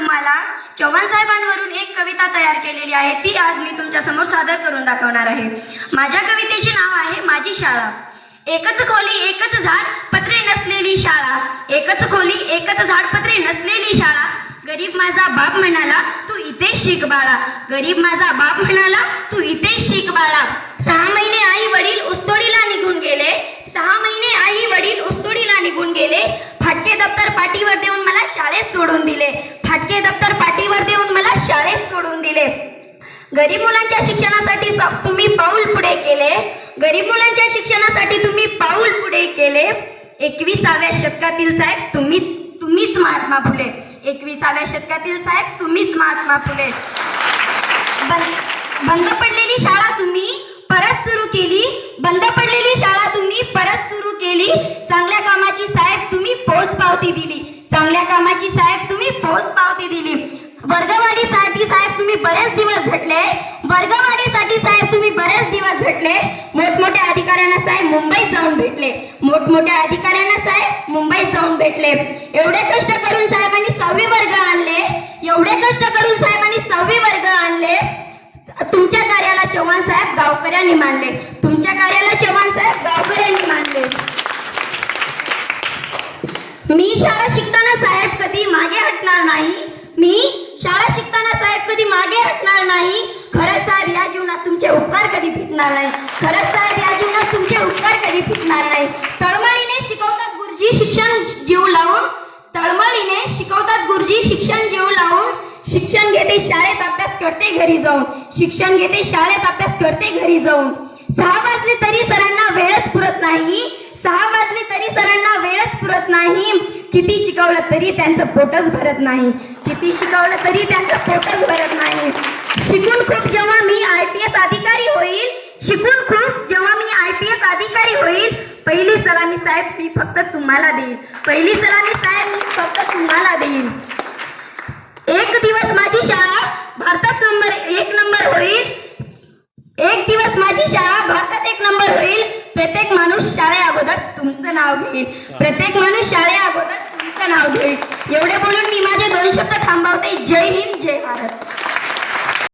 तुम्हाला चव्हाण साहेबांवरून एक कविता तयार केलेली आहे, ती आज मी तुमच्या समोर सादर करून दाखवणार आहे। माझ्या कवितेचे नाव आहे माझी शाळा। एकच खोली एकच झाड पत्रे नसलेली शाळा, एकच खोली एकच झाड पत्रे नसलेली शाळा। गरीब माझा बाप म्हणाला तू इथे शिक बाळा, गरीब माझा बाप म्हणाला तू इथे शिक बाळा। 6 महिने आई वडील ऊसतोडीला निघून गेले, 6 महिने आई वडील ऊसतोडीला निघून गेले। फाटके दप्तर पाठीवर देऊन मला शाळेत सोडून दिले, फाटके दप्तर पाठीवर देऊन मला शाळेत सोडून दिले। गरीब मुलांच्या शिक्षणासाठी तुम्ही पाऊल पुढे केले, गरीब मुलांच्या शिक्षणासाठी तुम्ही पाऊल पुढे केले। 21व्या शतकातील साहेब तुम्हीच महात्मा फुले, 21व्या शतकातील साहेब तुम्हीच महात्मा फुले। बंद पडलेली शाळा तुम्ही परत सुरू केली, बंद पडलेली शाळा तुम्ही परत सुरू केली। चांगल्या कामाची साहेब तुम्ही पोच पावती दिली, चांगल्या कामाची साहेब तुम्ही पोच पावती दिली। वर्गवाढीसाठी साहेब तुम्ही बरेच दिवस झटले, वर्गवाढीसाठी साहेब तुम्ही बरेच दिवस झटले। मोठमोठ्या अधिकाऱ्यांना साहेब मुंबईत जाऊन भेटले, मोठमोठ्या अधिकाऱ्यांना साहेब मुंबईत जाऊन भेटले। एवढे कष्ट करून साहेबांनी 6वी वर्ग आणले, एवढे कष्ट करून साहेबांनी 6वी वर्ग आणले। तुमच्या कार्याला चव्हाण साहेब गावकऱ्यांनी मानले, तुमच्या कार्याला चव्हाण साहेब गावकऱ्यांनी मानले। मी शाळा शिकताना साहेब कधी मागे हटणार नाही, मी शाळा शिकताना साहेब कधी मागे हटणार नाही। खरंच साहेब या जीवनात तुमचे उपकार कधी फिटणार नाही, खरंच साहेब या जीवनात तुमचे उपकार कधी फिटणार नाही। तळमळीने शिकवतात गुरुजी शिक्षण जीव लावून, तळमळीने शिकवतात गुरुजी शिक्षण जीव लावून। शिक्षण घेते शाळेत अभ्यास करते घरी जाऊन, शिक्षण घेते शाळेत अभ्यास करते घरी जाऊन। 6 वाजले तरी सरांना वेळच पुरत नाही, 6 वाजले तरी सरांना वेळच पुरत नाही। किती शिकवलं तरी त्यांचं पोटच भरत नाही, किती शिकवलं तरी त्यांचं पोटच भरत नाही। शिकून खूप जेव्हा मी IPS अधिकारी होईल, शिकून खूप जेव्हा मी IPS अधिकारी होईल, पहिली सलामी साहेब मी फक्त तुम्हाला देईल, पहिली सलामी साहेब मी फक्त तुम्हाला देईल। एक दिवस माझी शाळा भारतात एक नंबर होईल, एक दिवस माझी शाळा भारतात 1 नंबर होईल। प्रत्येक माणूस शाळे अगोदर तुमचं नाव घेईल, प्रत्येक माणूस शाळे अगोदर तुमचं नाव घेईल। एवढे बोलून मी माझे 2 शब्द थांबवते। जय हिंद, जय भारत।